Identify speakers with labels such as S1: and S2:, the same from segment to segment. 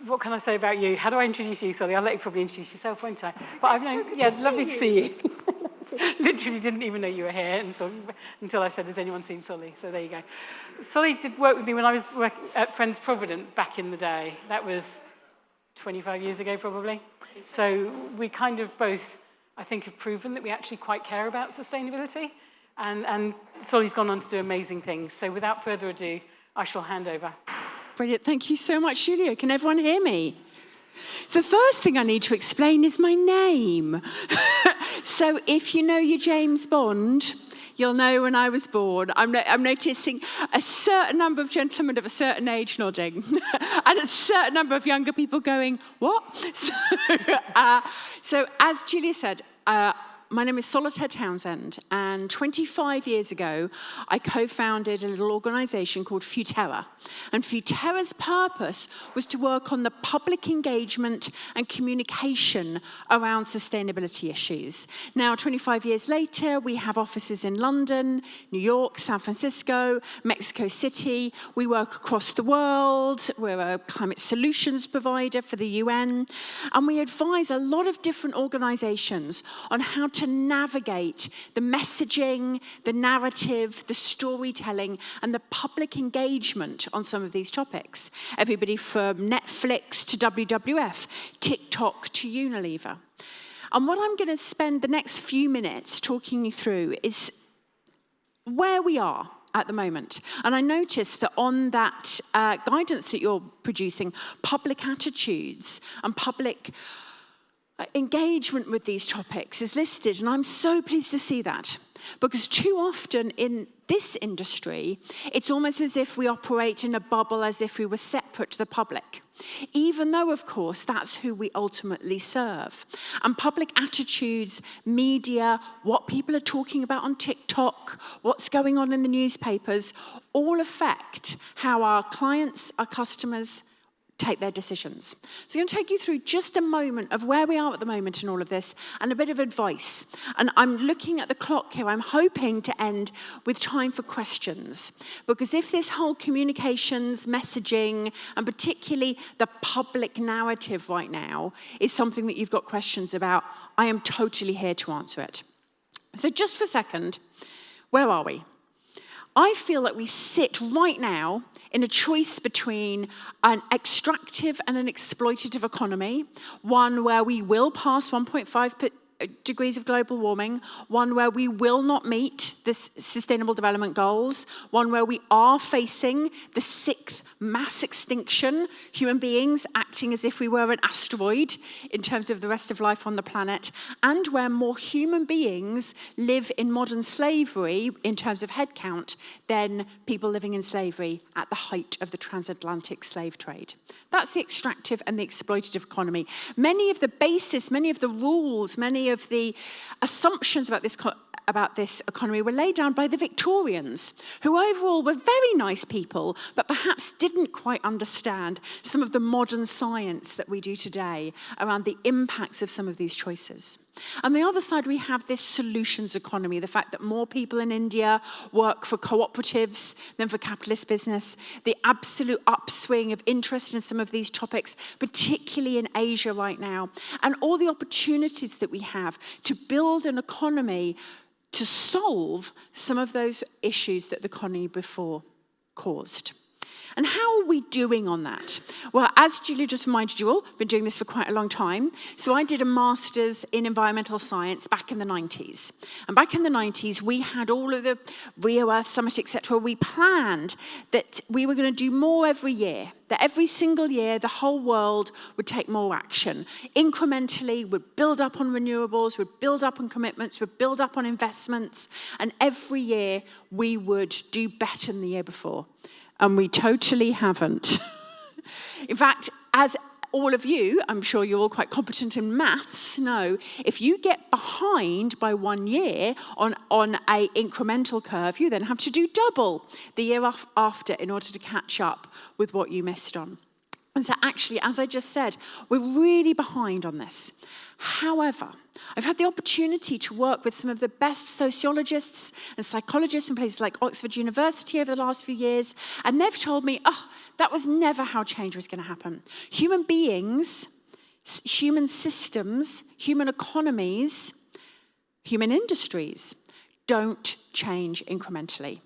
S1: what can I say about you? How do I introduce you, Solly? I'll let you probably introduce yourself, won't I? But I've known, yeah, it's lovely to see you. Literally didn't even know you were here until I said, has anyone seen Solly? So there you go. Solly did work with me when I was working at Friends Provident back in the day. That was 25 years ago, probably. So we kind of both, I think, have proven that we actually quite care about sustainability. And Solly's gone on to do amazing things. So without further ado, I shall hand over.
S2: Brilliant. Thank you so much, Julia. Can everyone hear me? So the first thing I need to explain is my name. So if you know your James Bond, you'll know when I was born. I'm noticing a certain number of gentlemen of a certain age nodding and a certain number of younger people going, what? So as Julia said, my name is Solitaire Townsend, and 25 years ago, I co-founded a little organisation called Futerra. And Futerra's purpose was to work on the public engagement and communication around sustainability issues. Now, 25 years later, we have offices in London, New York, San Francisco, Mexico City. We work across the world. We're a climate solutions provider for the UN. And we advise a lot of different organisations on how to navigate the messaging, the narrative, the storytelling, and the public engagement on some of these topics. Everybody from Netflix to WWF, TikTok to Unilever. And what I'm going to spend the next few minutes talking you through is where we are at the moment. And I noticed that on that guidance that you're producing, public attitudes and public engagement with these topics is listed, and I'm so pleased to see that, because too often in this industry, it's almost as if we operate in a bubble, as if we were separate to the public, even though, of course, that's who we ultimately serve. And public attitudes, media, what people are talking about on TikTok, what's going on in the newspapers, all affect how our clients, our customers, take their decisions. So I'm going to take you through just a moment of where we are at the moment in all of this and a bit of advice. And I'm looking at the clock here. I'm hoping to end with time for questions. Because if this whole communications, messaging, and particularly the public narrative right now is something that you've got questions about, I am totally here to answer it. So just for a second, where are we? I feel that we sit right now in a choice between an extractive and an exploitative economy, one where we will pass 1.5 degrees of global warming, one where we will not meet the Sustainable Development Goals, one where we are facing the 6th mass extinction, human beings acting as if we were an asteroid in terms of the rest of life on the planet, and where more human beings live in modern slavery in terms of headcount than people living in slavery at the height of the transatlantic slave trade. That's the extractive and the exploitative economy. Many of the basis, many of the rules, many of the assumptions about this economy were laid down by the Victorians, who overall were very nice people, but perhaps didn't quite understand some of the modern science that we do today around the impacts of some of these choices. On the other side, we have this solutions economy, the fact that more people in India work for cooperatives than for capitalist business, the absolute upswing of interest in some of these topics, particularly in Asia right now, and all the opportunities that we have to build an economy to solve some of those issues that the economy before caused. And how are we doing on that? Well, as Julia just reminded you all, I've been doing this for quite a long time. So I did a master's in environmental science back in the 90s. And back in the 90s, we had all of the Rio Earth Summit, etc. We planned that we were going to do more every year, that every single year, the whole world would take more action. Incrementally, would build up on renewables, would build up on commitments, would build up on investments. And every year, we would do better than the year before. And we totally haven't. In fact, as all of you, I'm sure you're all quite competent in maths, know, if you get behind by 1 year on an incremental curve, you then have to do double the year after in order to catch up with what you missed on. And so actually, as I just said, we're really behind on this. However, I've had the opportunity to work with some of the best sociologists and psychologists in places like Oxford University over the last few years, and they've told me, that was never how change was going to happen. Human beings, human systems, human economies, human industries don't change incrementally.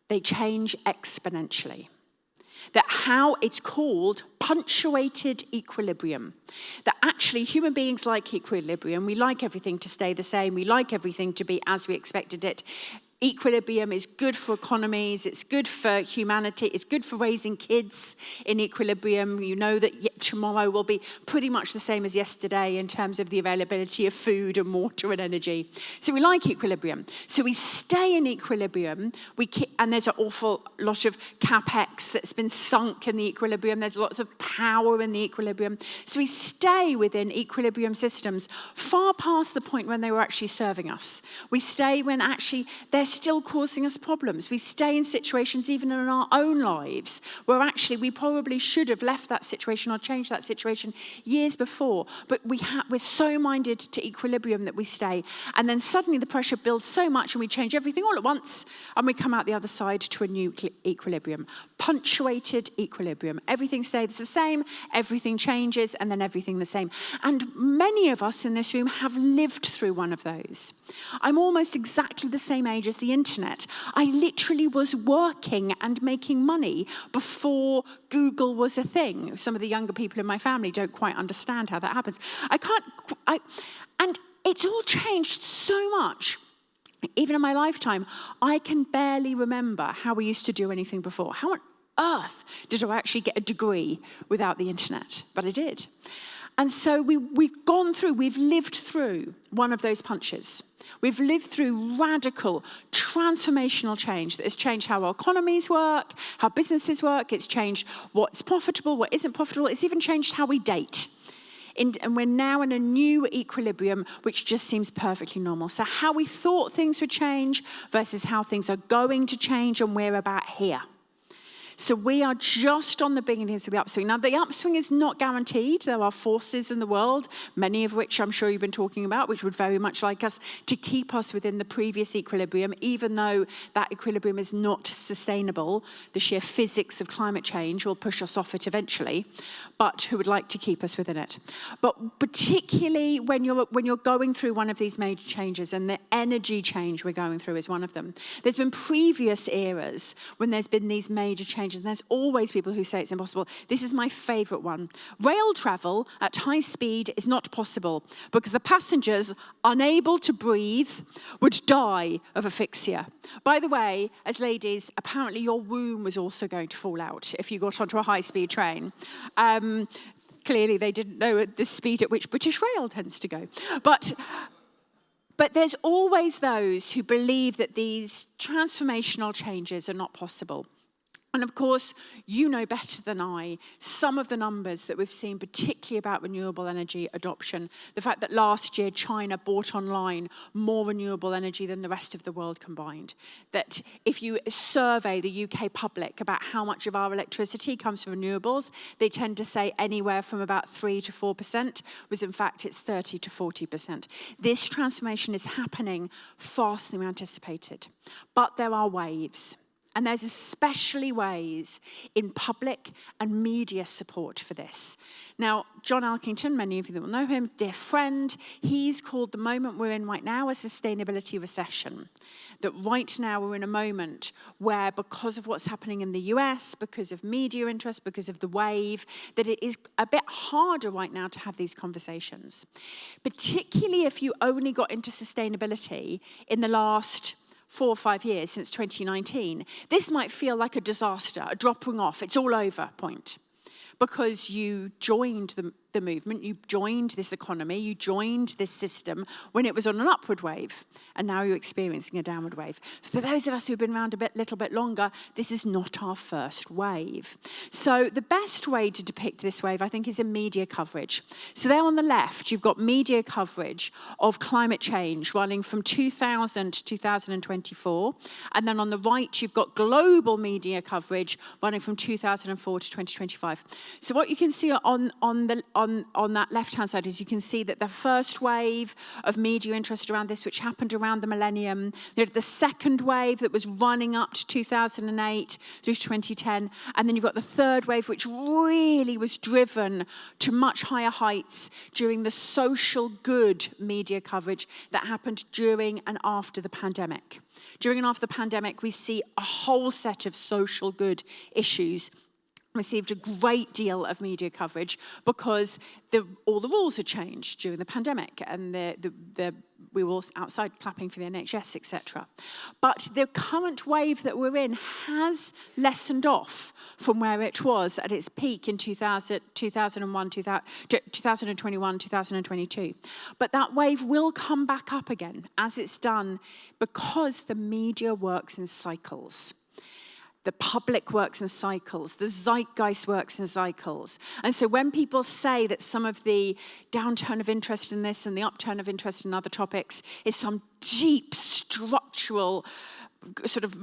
S2: They change exponentially. That how it's called punctuated equilibrium. That actually human beings like equilibrium. We like everything to stay the same. We like everything to be as we expected it. Equilibrium is good for economies, it's good for humanity, it's good for raising kids in equilibrium. You know that tomorrow will be pretty much the same as yesterday in terms of the availability of food and water and energy. So we like equilibrium. So we stay in equilibrium, and there's an awful lot of capex that's been sunk in the equilibrium, there's lots of power in the equilibrium. So we stay within equilibrium systems far past the point when they were actually serving us. We stay when actually they're still causing us problems. We stay in situations even in our own lives where actually we probably should have left that situation or changed that situation years before, but we're so minded to equilibrium that we stay. And then suddenly the pressure builds so much and we change everything all at once and we come out the other side to a new equilibrium. Punctuated equilibrium. Everything stays the same, everything changes, and then everything the same. And many of us in this room have lived through one of those. I'm almost exactly the same age as the internet. I literally was working and making money before Google was a thing. Some of the younger people in my family don't quite understand how that happens. And it's all changed so much. Even in my lifetime, I can barely remember how we used to do anything before. How on earth did I actually get a degree without the internet? But I did. And so we've gone through, we've lived through one of those punches. We've lived through radical, transformational change that has changed how our economies work, how businesses work. It's changed what's profitable, what isn't profitable. It's even changed how we date. And we're now in a new equilibrium, which just seems perfectly normal. So how we thought things would change versus how things are going to change, and we're about here. So we are just on the beginnings of the upswing. Now, the upswing is not guaranteed. There are forces in the world, many of which I'm sure you've been talking about, which would very much like us to keep us within the previous equilibrium, even though that equilibrium is not sustainable. The sheer physics of climate change will push us off it eventually, but who would like to keep us within it. But particularly when you're going through one of these major changes, and the energy change we're going through is one of them. There's been previous eras when there's been these major changes. And there's always people who say it's impossible. This is my favorite one. Rail travel at high speed is not possible because the passengers, unable to breathe, would die of asphyxia. By the way, as ladies, apparently your womb was also going to fall out if you got onto a high-speed train. Clearly, they didn't know at the speed at which British Rail tends to go. But there's always those who believe that these transformational changes are not possible. And of course, you know better than I some of the numbers that we've seen, particularly about renewable energy adoption. The fact that last year China bought online more renewable energy than the rest of the world combined. That if you survey the UK public about how much of our electricity comes from renewables, they tend to say anywhere from about 3 to 4%, whereas in fact it's 30 to 40%. This transformation is happening faster than we anticipated. But there are waves. And there's especially ways in public and media support for this. Now, John Elkington, many of you will know him, dear friend, he's called the moment we're in right now a sustainability recession. That right now we're in a moment where, because of what's happening in the US, because of media interest, because of the wave, that it is a bit harder right now to have these conversations. Particularly if you only got into sustainability in the last 4 or 5 years, since 2019, this might feel like a disaster, a dropping off, it's all over point. Because you joined the movement, you joined this economy, you joined this system when it was on an upward wave, and now you're experiencing a downward wave. For those of us who've been around a little bit longer, this is not our first wave. So the best way to depict this wave, I think, is in media coverage. So there on the left, you've got media coverage of climate change running from 2000 to 2024, and then on the right, you've got global media coverage running from 2004 to 2025. So what you can see on that left-hand side is you can see that the first wave of media interest around this, which happened around the millennium, the second wave that was running up to 2008 through to 2010, and then you've got the third wave, which really was driven to much higher heights during the social good media coverage that happened during and after the pandemic. During and after the pandemic, we see a whole set of social good issues received a great deal of media coverage because all the rules had changed during the pandemic, and we were all outside clapping for the NHS, etc. But the current wave that we're in has lessened off from where it was at its peak in 2021, 2022. But that wave will come back up again, as it's done, because the media works in cycles. The public works in cycles. The zeitgeist works in cycles. And so when people say that some of the downturn of interest in this and the upturn of interest in other topics is some deep structural sort of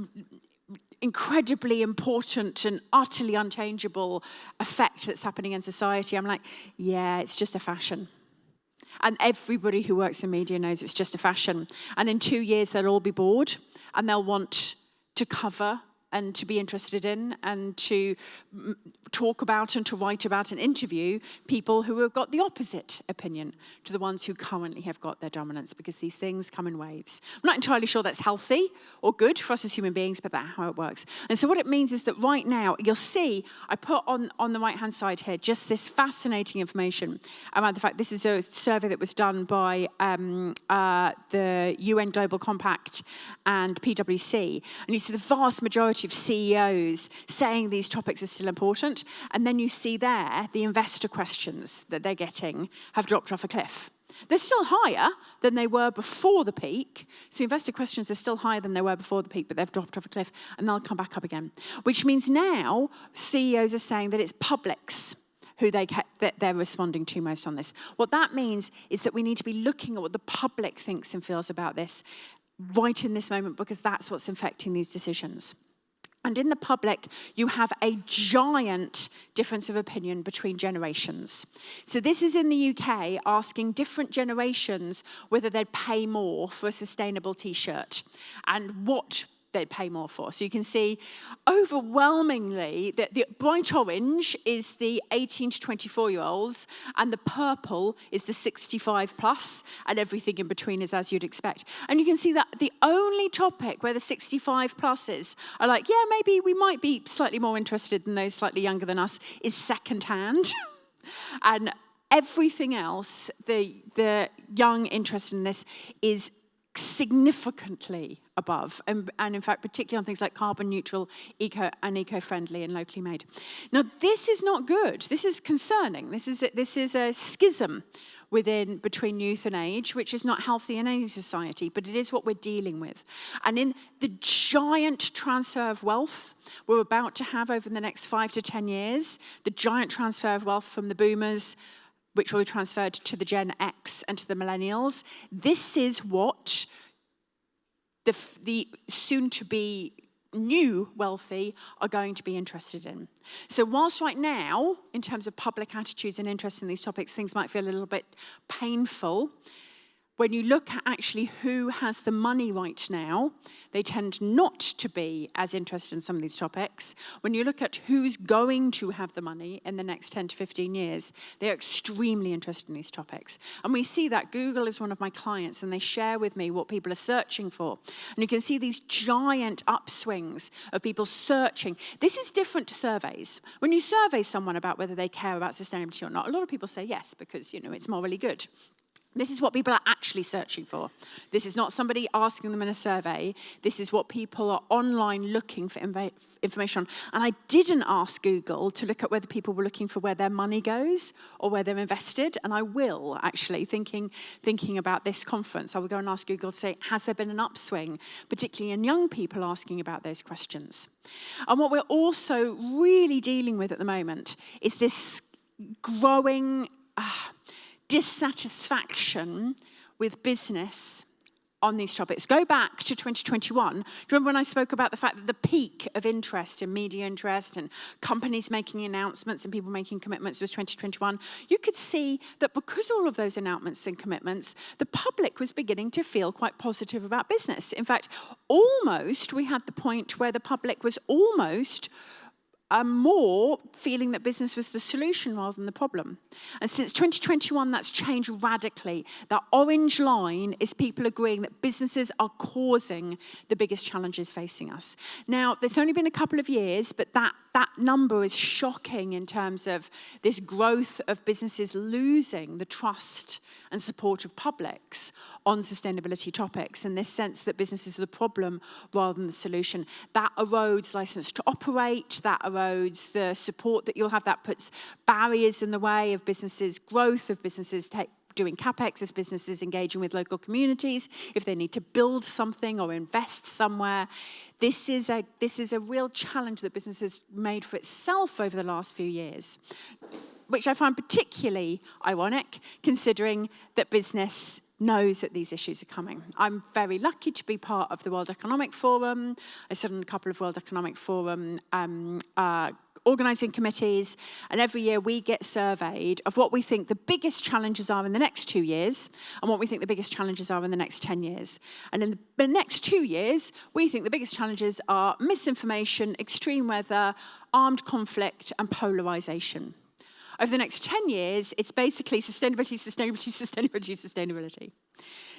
S2: incredibly important and utterly unchangeable effect that's happening in society, I'm like, yeah, it's just a fashion. And everybody who works in media knows it's just a fashion. And in 2 years, they'll all be bored and they'll want to cover and to be interested in and to talk about and to write about and interview people who have got the opposite opinion to the ones who currently have got their dominance, because these things come in waves. I'm not entirely sure that's healthy or good for us as human beings, but that's how it works. And so what it means is that right now, you'll see, I put on the right-hand side here just this fascinating information about the fact this is a survey that was done by the UN Global Compact and PwC. And you see the vast majority of CEOs saying these topics are still important, and then you see there the investor questions that they're getting have dropped off a cliff. They're still higher than they were before the peak. So investor questions are still higher than they were before the peak, but they've dropped off a cliff, and they'll come back up again. Which means now CEOs are saying that it's publics who that they're responding to most on this. What that means is that we need to be looking at what the public thinks and feels about this right in this moment, because that's what's infecting these decisions. And in the public, you have a giant difference of opinion between generations. So this is in the UK, asking different generations whether they'd pay more for a sustainable T-shirt and what they'd pay more for. So you can see overwhelmingly that the bright orange is the 18 to 24-year-olds, and the purple is the 65 plus, and everything in between is as you'd expect. And you can see that the only topic where the 65 pluses are like, yeah, maybe we might be slightly more interested than those slightly younger than us, is secondhand. And everything else, the young interest in this is significantly above, and in fact, particularly on things like carbon neutral, eco-friendly and locally made. Now, this is not good. This is concerning. This is a schism between youth and age, which is not healthy in any society, but it is what we're dealing with. And in the giant transfer of wealth we're about to have over the next 5 to 10 years, the giant transfer of wealth from the boomers, which will be transferred to the Gen X and to the millennials, this is what the soon-to-be new wealthy are going to be interested in. So whilst right now, in terms of public attitudes and interest in these topics, things might feel a little bit painful, when you look at actually who has the money right now, they tend not to be as interested in some of these topics. When you look at who's going to have the money in the next 10 to 15 years, they're extremely interested in these topics. And we see that. Google is one of my clients, and they share with me what people are searching for. And you can see these giant upswings of people searching. This is different to surveys. When you survey someone about whether they care about sustainability or not, a lot of people say yes, because, it's morally good. This is what people are actually searching for. This is not somebody asking them in a survey. This is what people are online looking for information on. And I didn't ask Google to look at whether people were looking for where their money goes or where they're invested. And I will, actually, thinking about this conference. I will go and ask Google to say, has there been an upswing, particularly in young people asking about those questions? And what we're also really dealing with at the moment is this growing dissatisfaction with business on these topics. Go back to 2021. Do you remember when I spoke about the fact that the peak of interest and media interest and companies making announcements and people making commitments was 2021? You could see that because all of those announcements and commitments, the public was beginning to feel quite positive about business. In fact, almost we had the point where the public was almost more feeling that business was the solution rather than the problem. And since 2021, that's changed radically. That orange line is people agreeing that businesses are causing the biggest challenges facing us. Now, there's only been a couple of years, but that number is shocking in terms of this growth of businesses losing the trust and support of publics on sustainability topics, and this sense that businesses are the problem rather than the solution. That erodes license to operate, that erodes the support that you'll have, that puts barriers in the way of businesses' growth, of businesses doing CapEx, of businesses engaging with local communities, if they need to build something or invest somewhere. This is a real challenge that business has made for itself over the last few years, which I find particularly ironic, considering that business knows that these issues are coming. I'm very lucky to be part of the World Economic Forum. I sit on a couple of World Economic Forum organising committees, and every year we get surveyed of what we think the biggest challenges are in the next 2 years and what we think the biggest challenges are in the next 10 years. And in the next 2 years, we think the biggest challenges are misinformation, extreme weather, armed conflict, and polarisation. Over the next 10 years, it's basically sustainability, sustainability, sustainability, sustainability.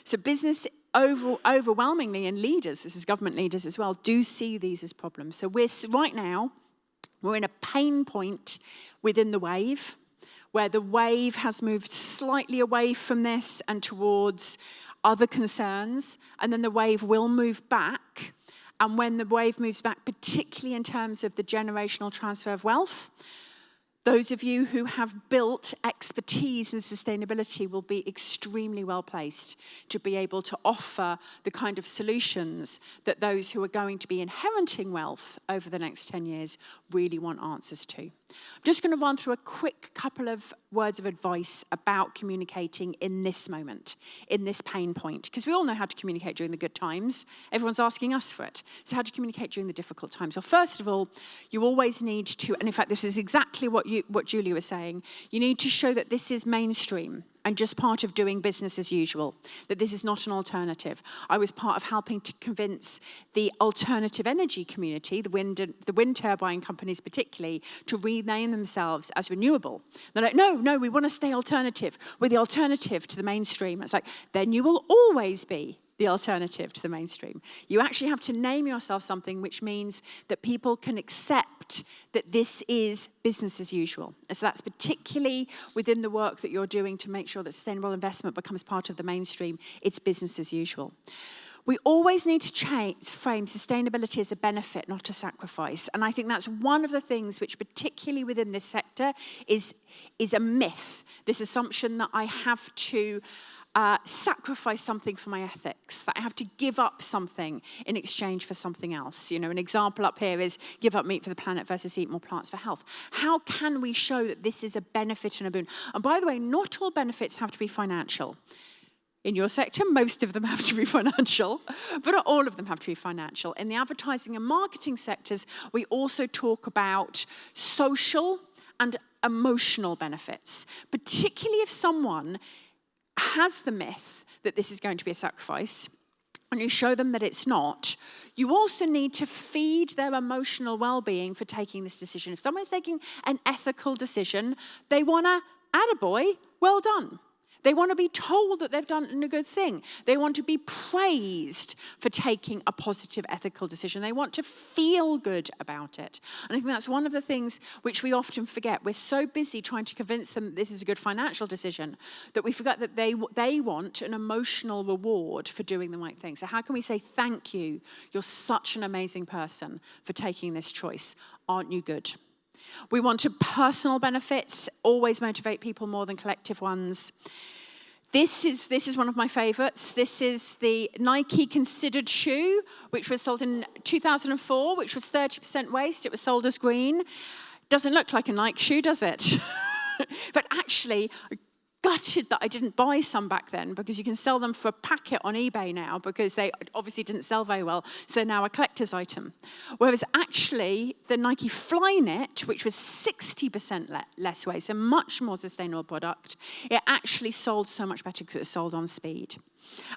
S2: So business overwhelmingly, and leaders, this is government leaders as well, do see these as problems. So right now, we're in a pain point within the wave, where the wave has moved slightly away from this and towards other concerns, and then the wave will move back. And when the wave moves back, particularly in terms of the generational transfer of wealth, those of you who have built expertise in sustainability will be extremely well placed to be able to offer the kind of solutions that those who are going to be inheriting wealth over the next 10 years really want answers to. I'm just going to run through a quick couple of words of advice about communicating in this moment, in this pain point, because we all know how to communicate during the good times. Everyone's asking us for it. So how do you communicate during the difficult times? Well, first of all, you always need to, and in fact, this is exactly what Julia was saying, you need to show that this is mainstream and just part of doing business as usual, that this is not an alternative. I was part of helping to convince the alternative energy community, the wind turbine companies particularly, to rename themselves as renewable. They're like, no, we want to stay alternative. We're the alternative to the mainstream. It's like, then you will always be the alternative to the mainstream. You actually have to name yourself something which means that people can accept that this is business as usual. And so that's particularly within the work that you're doing to make sure that sustainable investment becomes part of the mainstream. It's business as usual. We always need to frame sustainability as a benefit, not a sacrifice. And I think that's one of the things which, particularly within this sector, is a myth. This assumption that I have to sacrifice something for my ethics, that I have to give up something in exchange for something else. You know, an example up here is give up meat for the planet versus eat more plants for health. How can we show that this is a benefit and a boon? And by the way, not all benefits have to be financial. In your sector, most of them have to be financial, but not all of them have to be financial. In the advertising and marketing sectors, we also talk about social and emotional benefits, particularly if someone has the myth that this is going to be a sacrifice, and you show them that it's not, you also need to feed their emotional well-being for taking this decision. If someone's taking an ethical decision, they want to, attaboy, well done. They want to be told that they've done a good thing. They want to be praised for taking a positive ethical decision. They want to feel good about it. And I think that's one of the things which we often forget. We're so busy trying to convince them that this is a good financial decision that we forget that they want an emotional reward for doing the right thing. So how can we say, thank you, you're such an amazing person for taking this choice. Aren't you good? We want to personal benefits, always motivate people more than collective ones. This is one of my favorites. This is the Nike Considered shoe, which was sold in 2004, which was 30% waste. It was sold as green. Doesn't look like a Nike shoe, does it? But actually, gutted that I didn't buy some back then, because you can sell them for a packet on eBay now, because they obviously didn't sell very well, so they're now a collector's item. Whereas actually the Nike Flyknit, which was 60% less waste, a much more sustainable product, it actually sold so much better because it was sold on speed.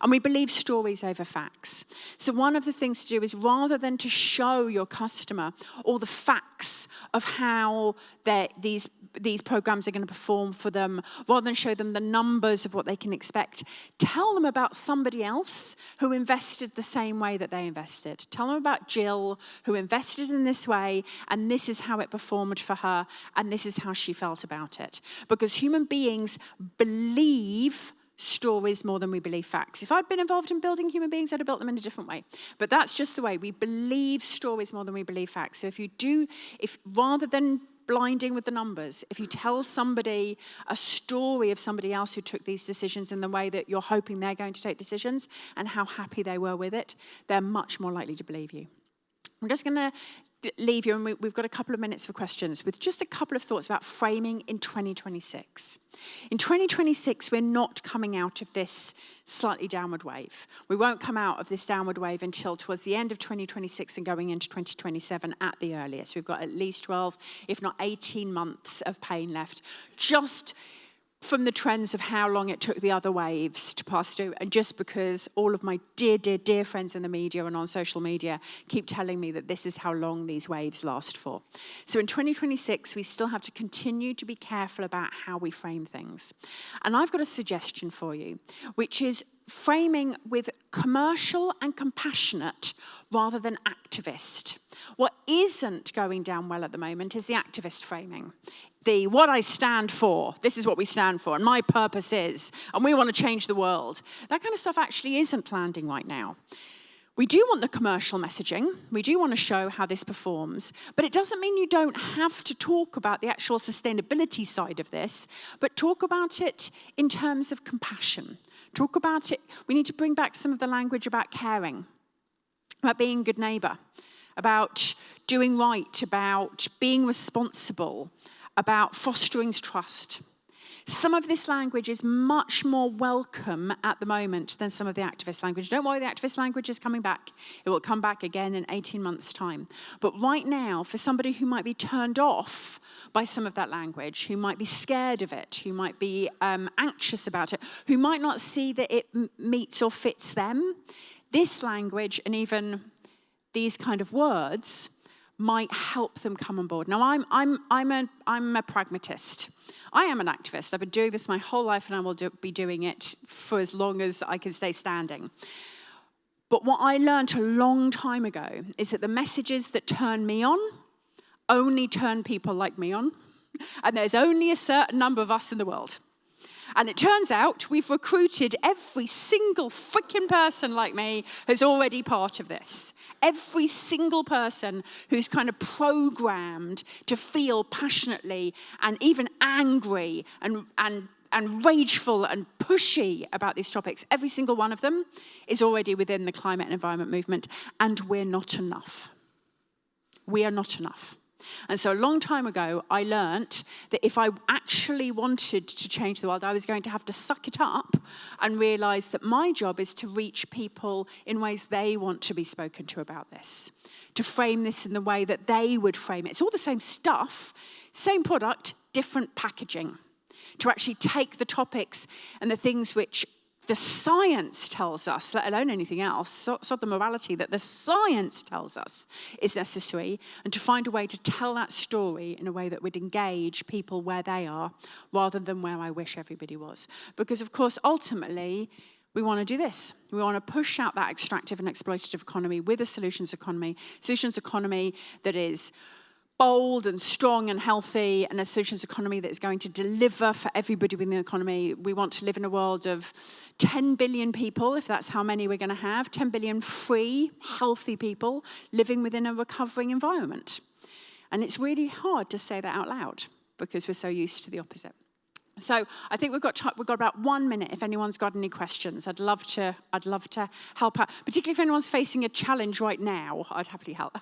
S2: And we believe stories over facts. So one of the things to do is, rather than to show your customer all the facts of how these programs are going to perform for them, rather than show them the numbers of what they can expect, tell them about somebody else who invested the same way that they invested. Tell them about Jill, who invested in this way, and this is how it performed for her, and this is how she felt about it. Because human beings believe stories more than we believe facts. If I'd been involved in building human beings, I'd have built them in a different way. But that's just the way. We believe stories more than we believe facts. So if rather than blinding with the numbers, if you tell somebody a story of somebody else who took these decisions in the way that you're hoping they're going to take decisions and how happy they were with it, they're much more likely to believe you. I'm just going to leave you, and we've got a couple of minutes for questions, with just a couple of thoughts about framing in 2026. In 2026, we're not coming out of this slightly downward wave. We won't come out of this downward wave until towards the end of 2026 and going into 2027 at the earliest. We've got at least 12, if not 18 months of pain left, just from the trends of how long it took the other waves to pass through, and just because all of my dear, dear, dear friends in the media and on social media keep telling me that this is how long these waves last for. So in 2026, we still have to continue to be careful about how we frame things. And I've got a suggestion for you, which is framing with commercial and compassionate rather than activist. What isn't going down well at the moment is the activist framing. The what I stand for, this is what we stand for, and my purpose is, and we want to change the world. That kind of stuff actually isn't landing right now. We do want the commercial messaging. We do want to show how this performs, but it doesn't mean you don't have to talk about the actual sustainability side of this, but talk about it in terms of compassion. Talk about it. We need to bring back some of the language about caring, about being a good neighbor, about doing right, about being responsible, about fostering trust. Some of this language is much more welcome at the moment than some of the activist language. Don't worry, the activist language is coming back. It will come back again in 18 months' time. But right now, for somebody who might be turned off by some of that language, who might be scared of it, who might be anxious about it, who might not see that it meets or fits them, this language and even these kind of words might help them come on board. Now, I'm a pragmatist. I am an activist. I've been doing this my whole life, and I will be doing it for as long as I can stay standing. But what I learned a long time ago is that the messages that turn me on only turn people like me on, and there's only a certain number of us in the world. And it turns out we've recruited every single freaking person like me who's already part of this. Every single person who's kind of programmed to feel passionately and even angry and rageful and pushy about these topics. Every single one of them is already within the climate and environment movement, and we're not enough. We are not enough. And so a long time ago, I learnt that if I actually wanted to change the world, I was going to have to suck it up and realize that my job is to reach people in ways they want to be spoken to about this, to frame this in the way that they would frame it. It's all the same stuff, same product, different packaging, to actually take the topics and the things which the science tells us, let alone anything else, so the morality that the science tells us is necessary, and to find a way to tell that story in a way that would engage people where they are, rather than where I wish everybody was. Because, of course, ultimately, we want to do this. We want to push out that extractive and exploitative economy with a solutions economy that is bold and strong and healthy, and a solutions economy that is going to deliver for everybody within the economy. We want to live in a world of 10 billion people, if that's how many we're going to have, 10 billion free, healthy people living within a recovering environment. And it's really hard to say that out loud because we're so used to the opposite. So I think we've got about 1 minute if anyone's got any questions. I'd love to help out, particularly if anyone's facing a challenge right now. I'd happily help.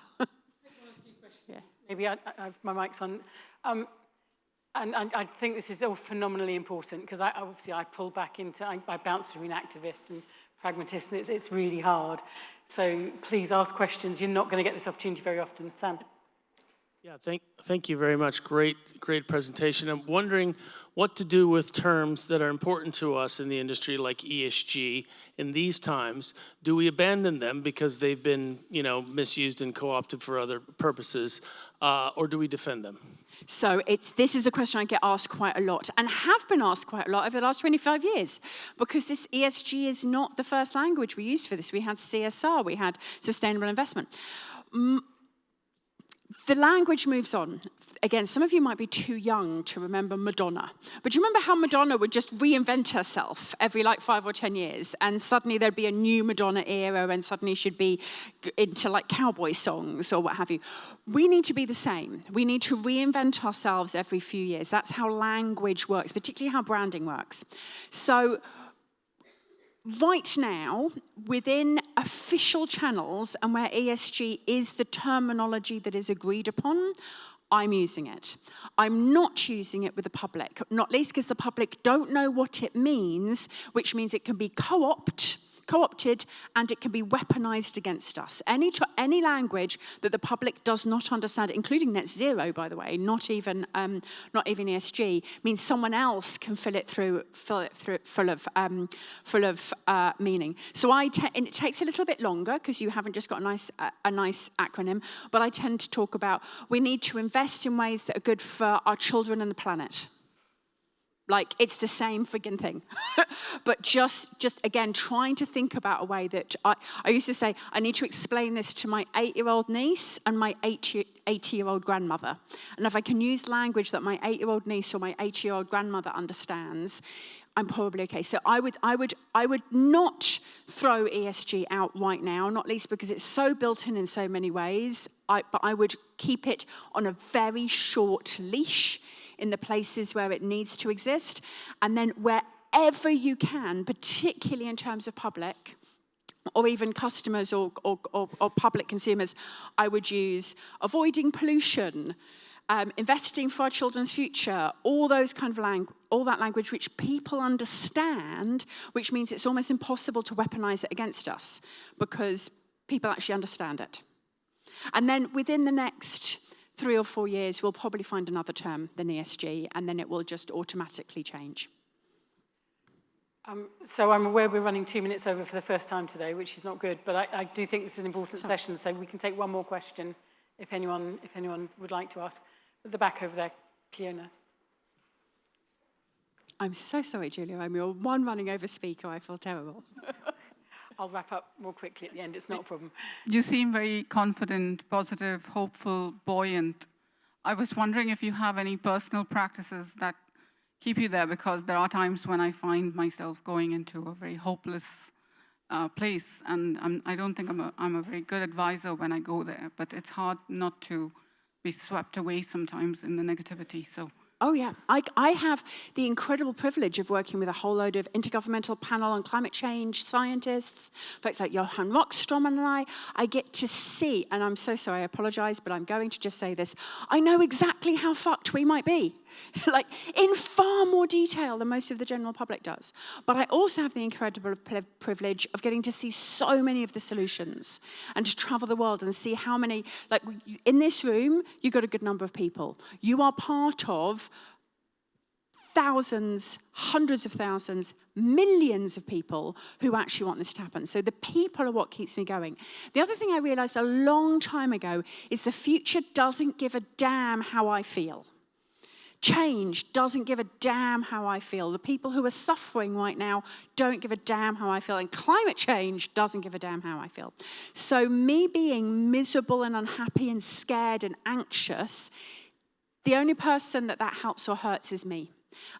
S1: Yeah. Maybe my mic's on. And I think this is all phenomenally important because obviously I pull back into, I bounce between activist and pragmatist, and it's really hard. So please ask questions. You're not going to get this opportunity very often. Sam?
S3: Yeah, thank you very much. Great presentation. I'm wondering what to do with terms that are important to us in the industry, like ESG, in these times. Do we abandon them because they've been, misused and co-opted for other purposes, or do we defend them?
S2: So this is a question I get asked quite a lot, and have been asked quite a lot over the last 25 years, because this ESG is not the first language we used for this. We had CSR, we had sustainable investment. The language moves on. Again, some of you might be too young to remember Madonna. But do you remember how Madonna would just reinvent herself every 5 or 10 years? And suddenly there'd be a new Madonna era, and suddenly she'd be into cowboy songs or what have you. We need to be the same. We need to reinvent ourselves every few years. That's how language works, particularly how branding works. So right now, within official channels and where ESG is the terminology that is agreed upon, I'm using it. I'm not using it with the public, not least because the public don't know what it means, which means it can be co-opted, and it can be weaponized against us. Any language that the public does not understand, including net zero, by the way, not even ESG, means someone else can fill it full of meaning. So and it takes a little bit longer because you haven't just got a nice acronym, but I tend to talk about we need to invest in ways that are good for our children and the planet. It's the same friggin' thing. But just again, trying to think about a way that I used to say, I need to explain this to my 8-year-old niece and my 80-year-old grandmother. And if I can use language that my 8-year-old niece or my 80-year-old grandmother understands, I'm probably okay. So I would not throw ESG out right now, not least because it's so built in so many ways. But I would keep it on a very short leash in the places where it needs to exist. And then wherever you can, particularly in terms of public, or even customers or public consumers, I would use avoiding pollution, investing for our children's future, all those kind of all that language which people understand, which means it's almost impossible to weaponize it against us because people actually understand it. And then within the next 3 or 4 years, we'll probably find another term than ESG, and then it will just automatically change.
S1: So I'm aware we're running 2 minutes over for the first time today, which is not good, but I do think this is an important session, so we can take one more question if anyone would like to ask. At the back over there, Fiona.
S2: I'm so sorry, Julia. I'm your one running over speaker. I feel terrible.
S1: I'll wrap up more quickly at the end. It's not a problem.
S4: You seem very confident, positive, hopeful, buoyant. I was wondering if you have any personal practices that keep you there, because there are times when I find myself going into a very hopeless place, and I don't think I'm a very good advisor when I go there, but it's hard not to be swept away sometimes in the negativity. So.
S2: Oh, yeah. I have the incredible privilege of working with a whole load of intergovernmental panel on climate change scientists, folks like Johan Rockström and I get to see, and I'm so sorry, I apologize, but I'm going to just say this, I know exactly how fucked we might be, in far more detail than most of the general public does. But I also have the incredible privilege of getting to see so many of the solutions and to travel the world and see how many, in this room, you've got a good number of people. You are part of thousands, hundreds of thousands, millions of people who actually want this to happen. So the people are what keeps me going. The other thing I realized a long time ago is the future doesn't give a damn how I feel. Change doesn't give a damn how I feel. The people who are suffering right now don't give a damn how I feel. And climate change doesn't give a damn how I feel. So me being miserable and unhappy and scared and anxious, the only person that helps or hurts is me.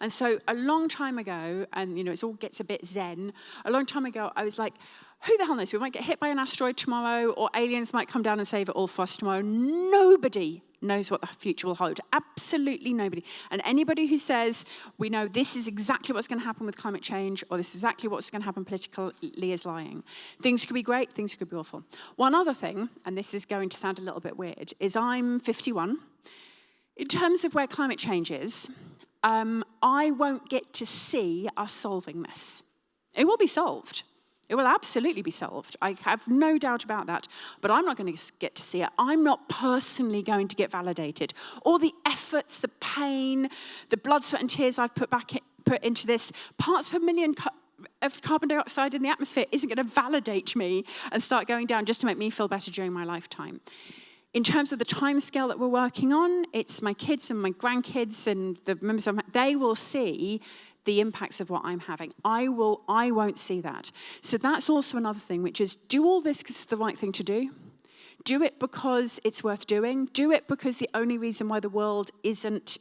S2: And so a long time ago, and it all gets a bit zen, a long time ago I was like, who the hell knows? We might get hit by an asteroid tomorrow, or aliens might come down and save it all for us tomorrow. Nobody knows what the future will hold. Absolutely nobody. And anybody who says, we know this is exactly what's going to happen with climate change, or this is exactly what's going to happen politically, is lying. Things could be great, things could be awful. One other thing, and this is going to sound a little bit weird, is I'm 51. In terms of where climate change is, I won't get to see us solving this. It will be solved. It will absolutely be solved. I have no doubt about that. But I'm not going to get to see it. I'm not personally going to get validated. All the efforts, the pain, the blood, sweat, and tears I've put into this, parts per million of carbon dioxide in the atmosphere isn't going to validate me and start going down just to make me feel better during my lifetime. In terms of the timescale that we're working on, it's my kids and my grandkids and the members of they will see the impacts of what I'm having. I won't see that. So that's also another thing, which is do all this because it's the right thing to do. Do it because it's worth doing. Do it because the only reason why the world isn't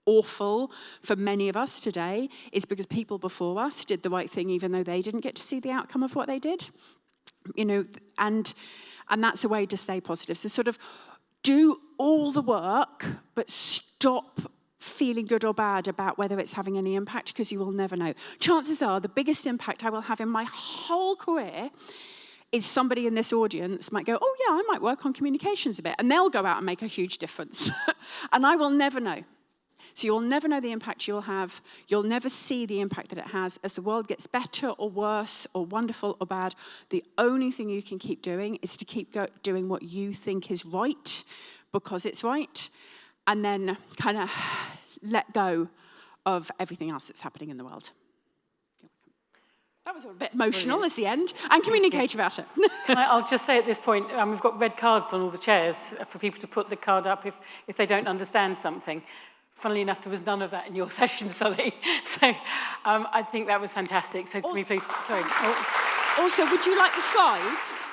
S2: awful for many of us today is because people before us did the right thing even though they didn't get to see the outcome of what they did. And that's a way to stay positive. So sort of do all the work, but stop feeling good or bad about whether it's having any impact, because you will never know. Chances are the biggest impact I will have in my whole career is somebody in this audience might go, oh yeah, I might work on communications a bit, and they'll go out and make a huge difference. And I will never know. So you'll never know the impact you'll have. You'll never see the impact that it has. As the world gets better or worse or wonderful or bad, the only thing you can keep doing is to keep doing what you think is right because it's right, and then kind of let go of everything else that's happening in the world. That was a bit emotional as the end, and communicate about it.
S1: I'll just say at this point, we've got red cards on all the chairs for people to put the card up if they don't understand something. Funnily enough, there was none of that in your session, Solly. So I think that was fantastic. So can we please, sorry.
S2: Also, would you like the slides?